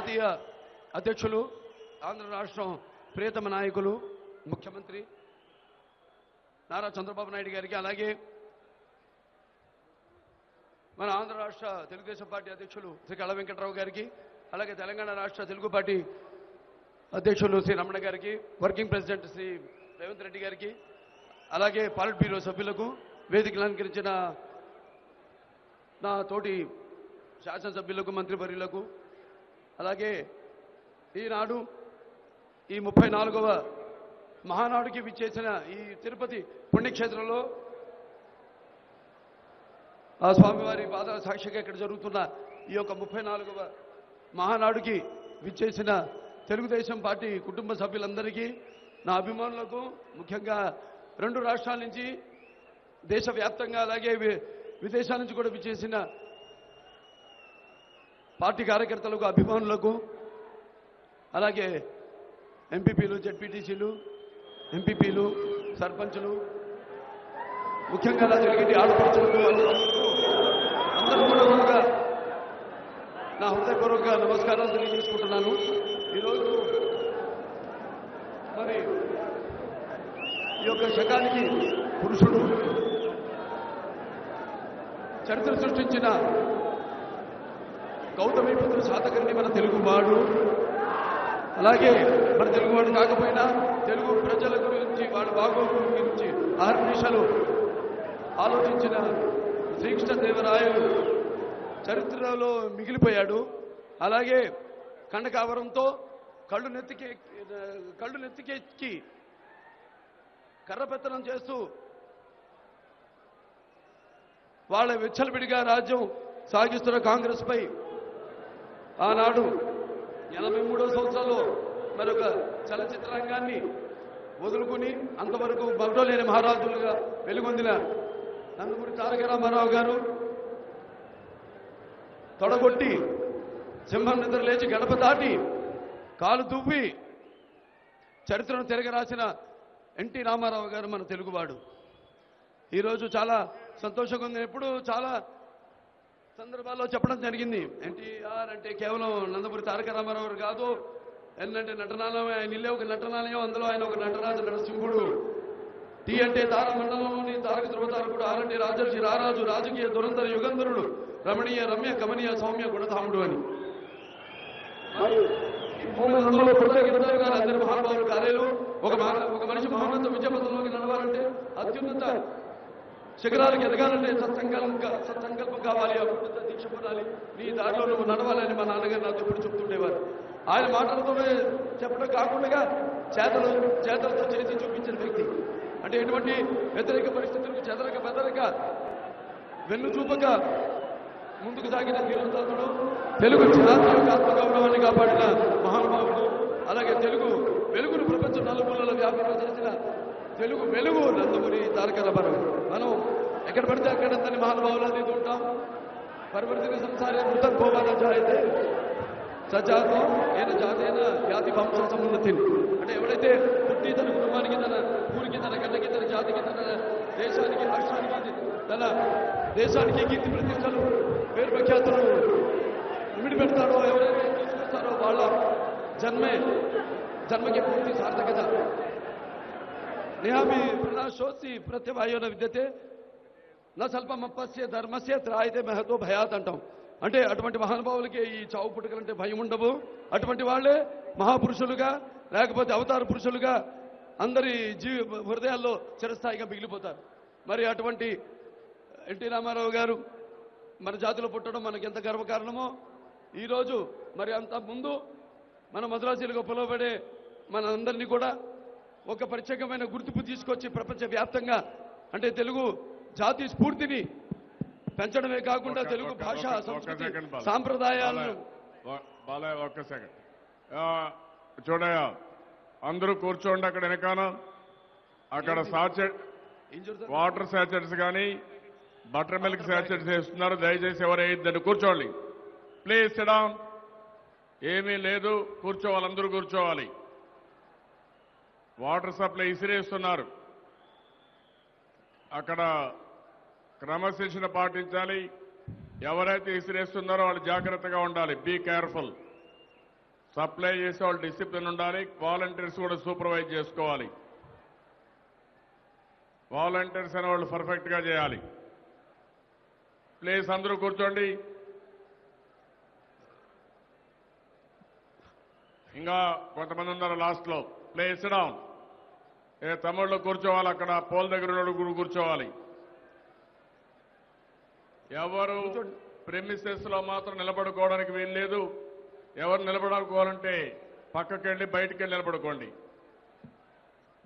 జాతీయ అధ్యక్షులు, ఆంధ్ర రాష్ట్రం ప్రియతమ నాయకులు, ముఖ్యమంత్రి నారా చంద్రబాబు నాయుడు గారికి, అలాగే మన ఆంధ్ర రాష్ట్ర తెలుగుదేశం పార్టీ అధ్యక్షులు శ్రీ కళ వెంకట్రావు గారికి, అలాగే తెలంగాణ రాష్ట్ర తెలుగు పార్టీ అధ్యక్షులు శ్రీ రమణ గారికి, వర్కింగ్ ప్రెసిడెంట్ శ్రీ రేవంత్ రెడ్డి గారికి, అలాగే పాలిట్ బ్యూరో సభ్యులకు, వేదికలు అలంకరించిన నా తోటి శాసనసభ్యులకు, మంత్రివర్యులకు, అలాగే ఈనాడు ఈ 34వ మహానాడుకి విచ్చేసిన ఈ తిరుపతి పుణ్యక్షేత్రంలో ఆ స్వామివారి పాదాల సాక్షిగా ఇక్కడ జరుగుతున్న ఈ యొక్క 34వ మహానాడుకి విచ్చేసిన తెలుగుదేశం పార్టీ కుటుంబ సభ్యులందరికీ, నా అభిమానులకు, ముఖ్యంగా 2 రాష్ట్రాల నుంచి, దేశవ్యాప్తంగా అలాగే విదేశాల నుంచి కూడా విచ్చేసిన పార్టీ కార్యకర్తలకు, అభిమానులకు, అలాగే ఎంపీపీలు, జెడ్పీటీసీలు, ఎంపీపీలు, సర్పంచులు, ముఖ్యంగా నా తెలుగుటి ఆడపడుచులకు అందరూ కూడా నా హృదయపూర్వక నమస్కారాలు తెలియజేసుకుంటున్నాను. ఈరోజు మరి ఈ యొక్క శకానికి పురుషుడు, చరిత్ర సృష్టించిన గౌతమిపుత్ర శాతకర్ణి మన తెలుగువాడు, అలాగే మన తెలుగువాడు కాకపోయినా తెలుగు ప్రజల గురించి, వాళ్ళ బాగోగుల గురించి అహర్నిశలు ఆలోచించిన శ్రీకృష్ణదేవరాయలు చరిత్రలో మిగిలిపోయాడు. అలాగే కండకావరంతో కళ్ళు నెత్తికెక్కి కర్రపెత్తనం చేస్తూ వాళ్ళ విచ్చలవిడిగా రాజ్యం సాగిస్తున్న కాంగ్రెస్ పై ఆనాడు 83వ సంవత్సరంలో మరొక చలచిత్రరంగాన్ని వదులుకుని అంతవరకు మగడలేని మహారాజులుగా వెలుగొందిన నందమూరి తారక రామారావు గారు తొడగొట్టి సింహం నిద్ర లేచి గడప దాటి కాలు దువ్వి చరిత్రను తిరగరాసిన ఎన్టీ రామారావు గారు మన తెలుగువాడు. ఈరోజు చాలా సంతోషంగా ఉంది. ఎప్పుడు చాలా సందర్భాల్లో చెప్పడం జరిగింది, ఎన్టీఆర్ అంటే కేవలం నందమూరి తారక రామారావు గారు కాదు, ఏంటంటే నటనాలయం, ఆయన ఇల్లే ఒక నటనాలయం, అందులో ఆయన ఒక నటరాజ నరసింహుడు. టీ అంటే తారమండలంలోని తారక ధృవతారకుడు, ఆర్ అంటే రాజర్షి రారాజు, రాజకీయ దురంధర యుగంధరుడు, రమణీయ రమ్య కమనీయ సౌమ్య గుణధాముడు అని అందరి మహానుభావులు కార్యాలు. ఒక మనిషి మహోన్నత విద్యాపథంలోకి నడవాలంటే, అత్యున్నత శిఖరాలకు ఎదగాలంటే సత్సంకల్పం కావాలి, అత్యున్నత దీక్ష పొందాలి, నీ దారిలో నువ్వు నడవాలని మా నాన్నగారు నాతో ఎప్పుడు చెప్తుండేవారు. ఆయన మాటలతోనే చెప్పడం కాకుండా చేతలతో చేసి చూపించిన వ్యక్తి. అంటే ఎటువంటి వ్యతిరేక పరిస్థితులకు బెదరక వెన్ను చూపక ముందుకు సాగిన ధీరోదాత్తుడు, తెలుగు జాతీయ ఆత్మగౌరవాన్ని కాపాడిన మహానుభావుడు, అలాగే తెలుగు వెలుగును ప్రపంచ నలుమూలలో వ్యాప్తం చేసిన తెలుగు వెలుగు నందమూరి తారక రామారావు. మనం ఎక్కడ పడితే అక్కడ తన మహానుభావులని ఉంటాం. పరివర్తిత సంసారే మృతం భోగాన జాయితే సజాతం ఏన జాతైన జాతి వంశ సమున్నతి. అంటే ఎవరైతే పుట్టి తన కుటుంబానికి, తన ఊరికి, తన గడ్డకి, తన జాతికి, తన దేశానికి, రాష్ట్రానికి, తన దేశానికి కీర్తి ప్రతిష్టలు, పేరు ప్రఖ్యాతులు విడిపెడతారో, ఎవరైతే తీసుకొస్తారో వాళ్ళ జన్మకి పూర్తి సార్థకత. నేహామి ప్రణాశోసి ప్రత్యవాయోన విద్యతే నా స్వల్పమప్పస్య ధర్మస్య త్రాయితే మెహతో భయాత్ అంటాం. అంటే అటువంటి మహానుభావులకి ఈ చావు పుట్టుకలంటే భయం ఉండవు. అటువంటి వాళ్ళే మహాపురుషులుగా, లేకపోతే అవతార పురుషులుగా అందరి హృదయాల్లో చిరస్థాయిగా మిగిలిపోతారు. మరి అటువంటి ఎన్టీ రామారావు గారు మన జాతిలో పుట్టడం మనకి ఎంత గర్వకారణమో, ఈరోజు మరి అంత ముందు మన మద్రాసీలుగా పిలువబడే మన అందరినీ కూడా ఒక ప్రత్యేకమైన గుర్తింపు తీసుకొచ్చి ప్రపంచవ్యాప్తంగా, అంటే తెలుగు జాతి స్ఫూర్తిని పెంచడమే కాకుండా తెలుగు భాష, సంస్కృతి, సాంప్రదాయాలను. ఒక్క సెకండ్ చూడయా, అందరూ కూర్చోండి. అక్కడ వెనకాల అక్కడ వాటర్ శాచెట్స్ కానీ బటర్ మిల్క్ శాచెట్స్ వేస్తున్నారు. దయచేసి ఎవరైద్దని కూర్చోండి. Please sit down. ఏమీ లేదు, కూర్చోవాలి, అందరూ కూర్చోవాలి. వాటర్ సప్లై ఇసిరేస్తున్నారు. అక్కడ క్రమశిక్షణ పాటించాలి. ఎవరైతే ఇసిరేస్తున్నారో వాళ్ళు జాగ్రత్తగా ఉండాలి. Be careful. సప్లై చేసే వాళ్ళు డిసిప్లిన్ ఉండాలి. వాలంటీర్స్ కూడా సూపర్వైజ్ చేసుకోవాలి. వాలంటీర్స్ అనే వాళ్ళు పర్ఫెక్ట్గా చేయాలి. ప్లీజ్ అందరూ కూర్చోండి. ఇంకా కొంతమంది ఉన్నారు లాస్ట్లో. Please down. తమిళ్లో కూర్చోవాలి. అక్కడ పోల్ దగ్గర కూర్చోవాలి. ఎవరు ప్రెమిసెస్ లో మాత్రం నిలబడుకోవడానికి వీలు లేదు. ఎవరు నిలబడుకోవాలంటే పక్కకెళ్ళి బయటకెళ్ళి నిలబడుకోండి.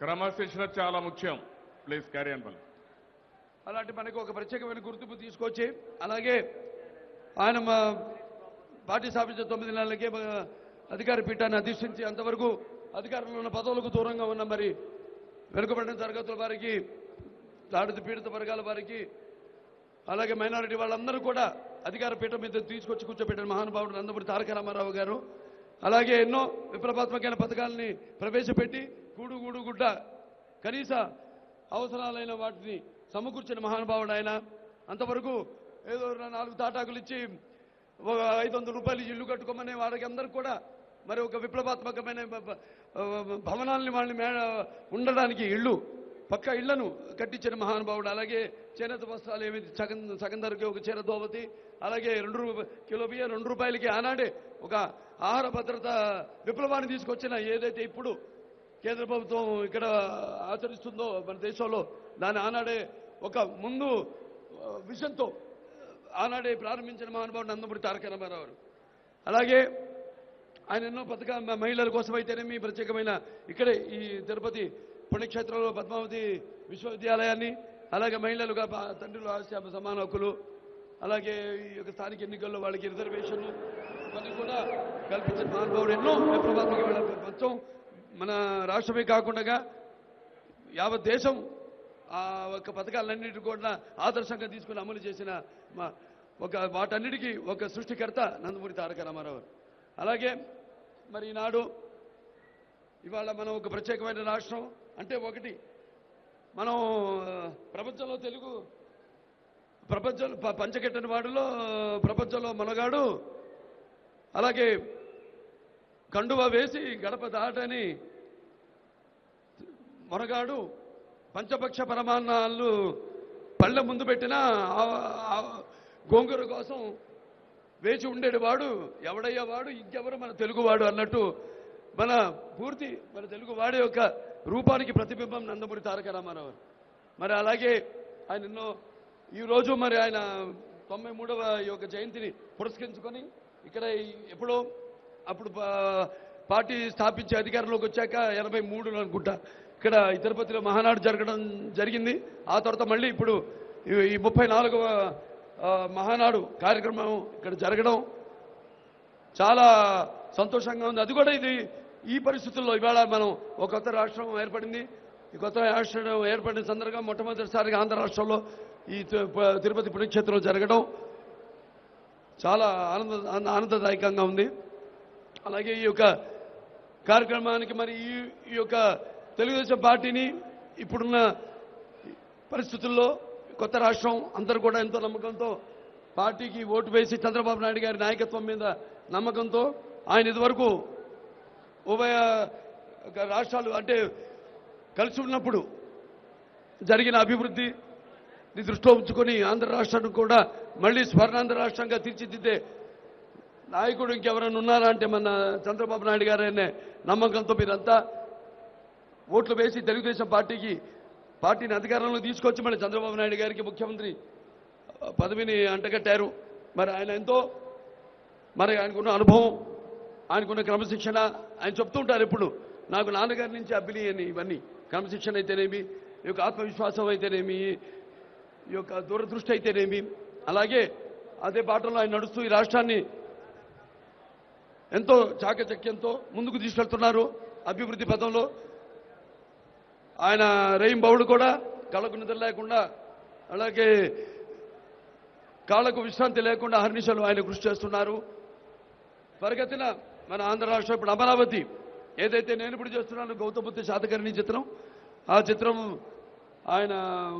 క్రమశిక్షణ చాలా ముఖ్యం. Please carry on. అలాంటి మనకు ఒక ప్రత్యేకమైన గుర్తింపు తీసుకొచ్చి అలాగే ఆయన మా పార్టీ స్థాపించిన 9 నెలలకే అధికార పీఠాన్ని అధిష్ఠించి అంతవరకు అధికారంలో ఉన్న పదవులకు దూరంగా ఉన్న మరి వెనుకబడిన తరగతుల వారికి, దాడిత పీడిత వర్గాల వారికి, అలాగే మైనారిటీ వాళ్ళందరూ కూడా అధికార పీఠం మీద తీసుకొచ్చి కూర్చోబెట్టిన మహానుభావుడు నందమూరి తారక రామారావు గారు. అలాగే ఎన్నో విప్లవాత్మకమైన పథకాలని ప్రవేశపెట్టి గూడు గుడ్డ కనీస అవసరాలైన వాటిని సమకూర్చిన మహానుభావుడు ఆయన. అంతవరకు ఏదో 4 తాటాకులు ఇచ్చి 500 రూపాయలు ఇల్లు కట్టుకోమని వారికి అందరూ కూడా మరి ఒక విప్లవాత్మకమైన భవనాలని వాళ్ళని ఉండడానికి ఇళ్ళు, పక్క ఇళ్లను కట్టించిన మహానుభావుడు. అలాగే చేనేత వస్త్రాలు ఏమి సగం ధరకి ఒక చీర దోవతి, అలాగే కిలో బియ్యం 2 రూపాయలకి ఆనాడే ఒక ఆహార భద్రత విప్లవాన్ని తీసుకొచ్చిన ఏదైతే ఇప్పుడు కేంద్ర ప్రభుత్వం ఇక్కడ ఆచరిస్తుందో మన దేశంలో, దాని ఆనాడే ఒక ముందు విషన్తో ఆనాడే ప్రారంభించిన మహానుభావుడు నందమూరి తారక రామారావు. అలాగే ఆయన ఎన్నో మహిళల కోసం అయితేనేమి ప్రత్యేకమైన ఇక్కడే ఈ తిరుపతి పుణ్యక్షేత్రంలో పద్మావతి విశ్వవిద్యాలయాన్ని, అలాగే మహిళలుగా తండ్రులు సమాన హక్కులు, అలాగే ఈ యొక్క స్థానిక ఎన్నికల్లో వాళ్ళకి రిజర్వేషన్లు ఇవన్నీ కూడా కల్పించిన మహానుభావుడు. ఎన్నో విప్లవాత్మకమైన మొత్తం మన రాష్ట్రమే కాకుండా యావత్ దేశం ఆ యొక్క పథకాలన్నింటినీ కూడా ఆదర్శంగా తీసుకుని అమలు చేసిన వాటన్నిటికీ ఒక సృష్టికర్త నందమూరి తారక రామారావు. అలాగే మరి ఈనాడు ఇవాళ మనం ఒక ప్రత్యేకమైన రాష్ట్రం అంటే ఒకటి మనం ప్రపంచంలో పంచకెట్టని వాడిలో ప్రపంచంలో మనగాడు, అలాగే కండువా వేసి గడప దాటని మొనగాడు, పంచపక్ష పరమాన్నాలు పళ్ళ ముందు పెట్టిన గోంగూర కోసం వేచి ఉండేవాడు ఎవడయ్యా వాడు, ఇంకెవరు మన తెలుగువాడు అన్నట్టు మన తెలుగువాడి యొక్క రూపానికి ప్రతిబింబం నందమూరి తారక రామారావు. మరి అలాగే ఆయన ఎన్నో ఈరోజు మరి ఆయన 93వ యొక్క జయంతిని పురస్కరించుకొని ఇక్కడ ఎప్పుడో అప్పుడు పార్టీ స్థాపించి అధికారంలోకి వచ్చాక 83లో అనుకుంటా ఇక్కడ తిరుపతిలో మహానాడు జరిగింది. ఆ తర్వాత మళ్ళీ ఇప్పుడు ఈ 34వ మహానాడు కార్యక్రమం ఇక్కడ జరగడం చాలా సంతోషంగా ఉంది. అది కూడా ఈ పరిస్థితుల్లో ఇవాళ మనం ఒక కొత్త రాష్ట్రం ఏర్పడింది. ఈ కొత్త రాష్ట్రం ఏర్పడిన సందర్భంగా మొట్టమొదటిసారిగా ఆంధ్ర రాష్ట్రంలో ఈ తిరుపతి పుణ్యక్షేత్రం జరగడం చాలా ఆనందదాయకంగా ఉంది. అలాగే ఈ యొక్క కార్యక్రమానికి మరి ఈ యొక్క తెలుగుదేశం పార్టీని ఇప్పుడున్న పరిస్థితుల్లో కొత్త రాష్ట్రం అందరూ కూడా ఎంతో నమ్మకంతో పార్టీకి ఓటు వేసి చంద్రబాబు నాయుడు గారి నాయకత్వం మీద నమ్మకంతో ఆయన ఇదివరకు ఉభయ రాష్ట్రాలు అంటే కలిసి ఉన్నప్పుడు జరిగిన అభివృద్ధిని దృష్టిలో ఉంచుకొని ఆంధ్ర రాష్ట్రాన్ని కూడా మళ్ళీ స్వర్ణాంధ్ర రాష్ట్రంగా తీర్చిదిద్దే నాయకుడు ఇంకెవరైనా ఉన్నారా అంటే మన చంద్రబాబు నాయుడు గారనే నమ్మకంతో మీరంతా ఓట్లు వేసి తెలుగుదేశం పార్టీని అధికారంలో తీసుకొచ్చి మళ్ళీ చంద్రబాబు నాయుడు గారికి ముఖ్యమంత్రి పదవిని అంటగట్టారు. మరి ఆయన ఎంతో మరి ఆయనకున్న అనుభవం, ఆయనకున్న క్రమశిక్షణ ఆయన చెప్తూ ఉంటారు ఎప్పుడు నాకు నాన్నగారి నుంచి అబ్బిలి అని. ఇవన్నీ క్రమశిక్షణ అయితేనేమి, ఈ యొక్క ఆత్మవిశ్వాసం అయితేనేమి, ఈ యొక్క దూరదృష్టి అయితేనేమి, అలాగే అదే బాటలో ఆయన నడుస్తూ ఈ రాష్ట్రాన్ని ఎంతో చాకచక్యంతో ముందుకు తీసుకెళ్తున్నారు అభివృద్ధి పథంలో. ఆయన రేయింబౌడు కూడా కళ్ళకు నిద్ర లేకుండా, అలాగే కాళ్ళకు విశ్రాంతి లేకుండా అహర్నిశలు ఆయన కృషి చేస్తున్నారు. త్వరగతిన మన ఆంధ్ర రాష్ట్రం ఇప్పుడు అమరావతి ఏదైతే నేను ఇప్పుడు చేస్తున్నాను గౌతమ బుద్ధ శాతకర్ణి చిత్రం, ఆ చిత్రం ఆయన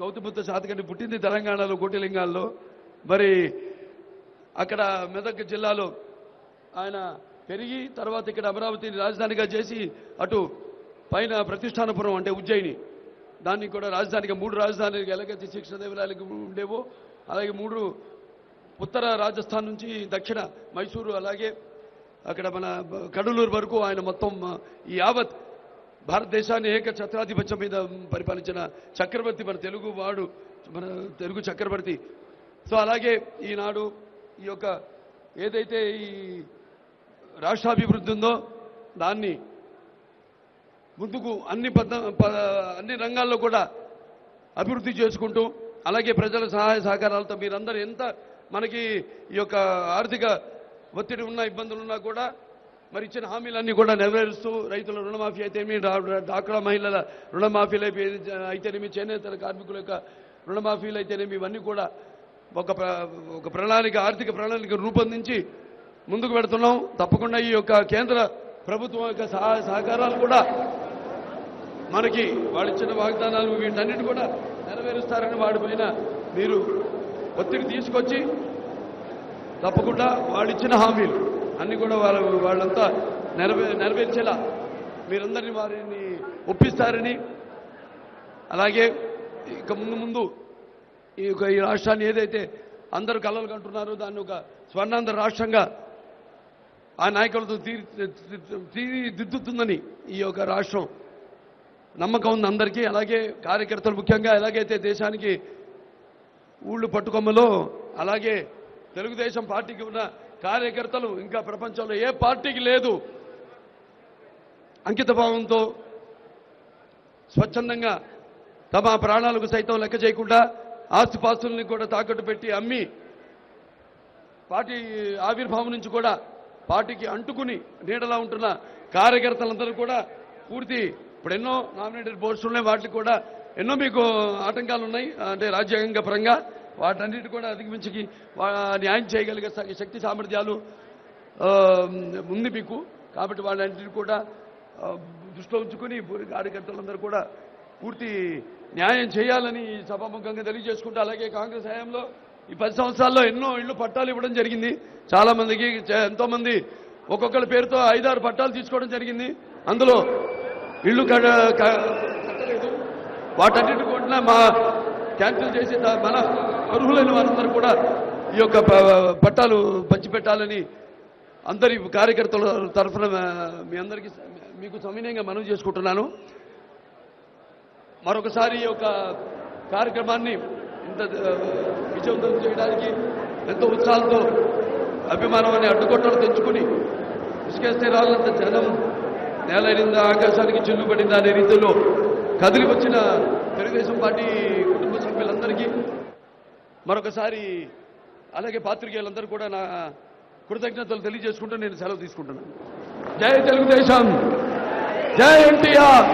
గౌతమ బుద్ధ శాతకర్ణి పుట్టింది తెలంగాణలో కోటిలింగాల్లో. మరి అక్కడ మెదక్ జిల్లాలో ఆయన పెరిగి తర్వాత ఇక్కడ అమరావతిని రాజధానిగా చేసి అటు పైన ప్రతిష్టానపురం అంటే ఉజ్జయిని దాన్ని కూడా రాజధానిగా 3 రాజధానులకు ఎలాగైతే కృష్ణదేవరాయలకు ఉండేవో అలాగే 3 ఉత్తర రాజస్థాన్ నుంచి దక్షిణ మైసూరు అలాగే అక్కడ మన కడలూరు వరకు ఆయన మొత్తం ఈ యావత్ భారతదేశాన్ని ఏక ఛత్రాధిపత్యం మీద పరిపాలించిన చక్రవర్తి మన తెలుగు చక్రవర్తి. సో అలాగే ఈనాడు ఈ యొక్క ఏదైతే ఈ రాష్ట్రాభివృద్ధి ఉందో దాన్ని ముందుకు అన్ని రంగాల్లో కూడా అభివృద్ధి చేసుకుంటూ అలాగే ప్రజల సహాయ సహకారాలతో మీరందరూ ఎంత మనకి ఈ యొక్క ఆర్థిక ఒత్తిడి ఉన్న ఇబ్బందులు ఉన్నా కూడా మరి ఇచ్చిన హామీలన్నీ కూడా నెరవేరుస్తూ రైతుల రుణమాఫీ అయితేనేమి డాక్రా మహిళల రుణమాఫీలు అయితేనేమి చేనేత కార్మికుల యొక్క రుణమాఫీలు అయితేనేమి ఇవన్నీ కూడా ఒక ప్రణాళిక ఆర్థిక ప్రణాళిక రూపొందించి ముందుకు పెడుతున్నాం. తప్పకుండా ఈ యొక్క కేంద్ర ప్రభుత్వం యొక్క సహాయ సహకారాలు కూడా మనకి వాళ్ళు ఇచ్చిన వాగ్దానాలు వీటన్నిటి కూడా నెరవేరుస్తారని వాడిపైన మీరు ఒత్తిడి తీసుకొచ్చి తప్పకుండా వాళ్ళు ఇచ్చిన హామీలు అన్ని కూడా వాళ్ళంతా నెరవేర్చేలా మీరందరినీ వారిని ఒప్పిస్తారని అలాగే ఇక ముందు ఈ రాష్ట్రాన్ని ఏదైతే అందరూ కలలు కంటున్నారో దాన్ని ఒక స్వర్ణాంధ్ర రాష్ట్రంగా ఆ నాయకులతో తీర్చిదిద్దుతుందని ఈ యొక్క రాష్ట్రం నమ్మకం ఉంది అందరికీ. అలాగే కార్యకర్తలు ముఖ్యంగా ఎలాగైతే దేశానికి ఊళ్ళు పట్టుకొమ్మలో అలాగే తెలుగుదేశం పార్టీకి ఉన్న కార్యకర్తలు ఇంకా ప్రపంచంలో ఏ పార్టీకి లేదు. అంకితభావంతో స్వచ్ఛందంగా తమ ప్రాణాలకు సైతం లెక్క చేయకుండా ఆస్తిపాస్తుల్ని కూడా తాకట్టు పెట్టి అమ్మి పార్టీ ఆవిర్భావం నుంచి కూడా పార్టీకి అంటుకుని నీడలా ఉంటున్న కార్యకర్తలందరూ కూడా పూర్తి ఇప్పుడు ఎన్నో నామినేటెడ్ పోస్టులు ఉన్నాయి, వాటికి కూడా ఎన్నో మీకు ఆటంకాలు ఉన్నాయి అంటే రాజ్యాంగ పరంగా వాటన్నిటి కూడా అధిగమించి న్యాయం చేయగలిగే శక్తి సామర్థ్యాలు ఉంది మీకు. కాబట్టి వాళ్ళన్నింటినీ కూడా దృష్టిలో ఉంచుకుని కార్యకర్తలందరూ కూడా పూర్తి న్యాయం చేయాలని సభాముఖంగా తెలియజేసుకుంటూ అలాగే కాంగ్రెస్ హయాంలో ఈ 10 సంవత్సరాల్లో ఎన్నో ఇళ్లు పట్టాలు ఇవ్వడం జరిగింది. చాలా మందికి ఎంతోమంది ఒక్కొక్కరి పేరుతో 5-6 పట్టాలు తీసుకోవడం జరిగింది. అందులో ఇళ్ళు కట్టలేదు. వాటన్నిటి కూడా మా క్యాన్సిల్ చేసి మన అర్హులైన వారందరూ కూడా ఈ యొక్క పట్టాలు పంచిపెట్టాలని అందరి కార్యకర్తల తరఫున మీ అందరికీ మీకు సవినయంగా మనవి చేసుకుంటున్నాను. మరొకసారి ఈ యొక్క కార్యక్రమాన్ని ఇంత విజయవంతం చేయడానికి ఎంతో ఉత్సాహంతో అభిమానాన్ని అడ్డుకొట్టలు తెంచుకుని ఇసుకేస్తే రాళ్ళంత జనం నేలైందా ఆకాశానికి చిల్లుపడిందా అనే రీతిలో కదిలి వచ్చిన తెలుగుదేశం పార్టీ కుటుంబ సభ్యులందరికీ మరొకసారి అలాగే పాత్రికేయులందరూ కూడా నా కృతజ్ఞతలు తెలియజేసుకుంటూ నేను సెలవు తీసుకుంటున్నాను. జై తెలుగుదేశం, జై ఎన్టీఆర్.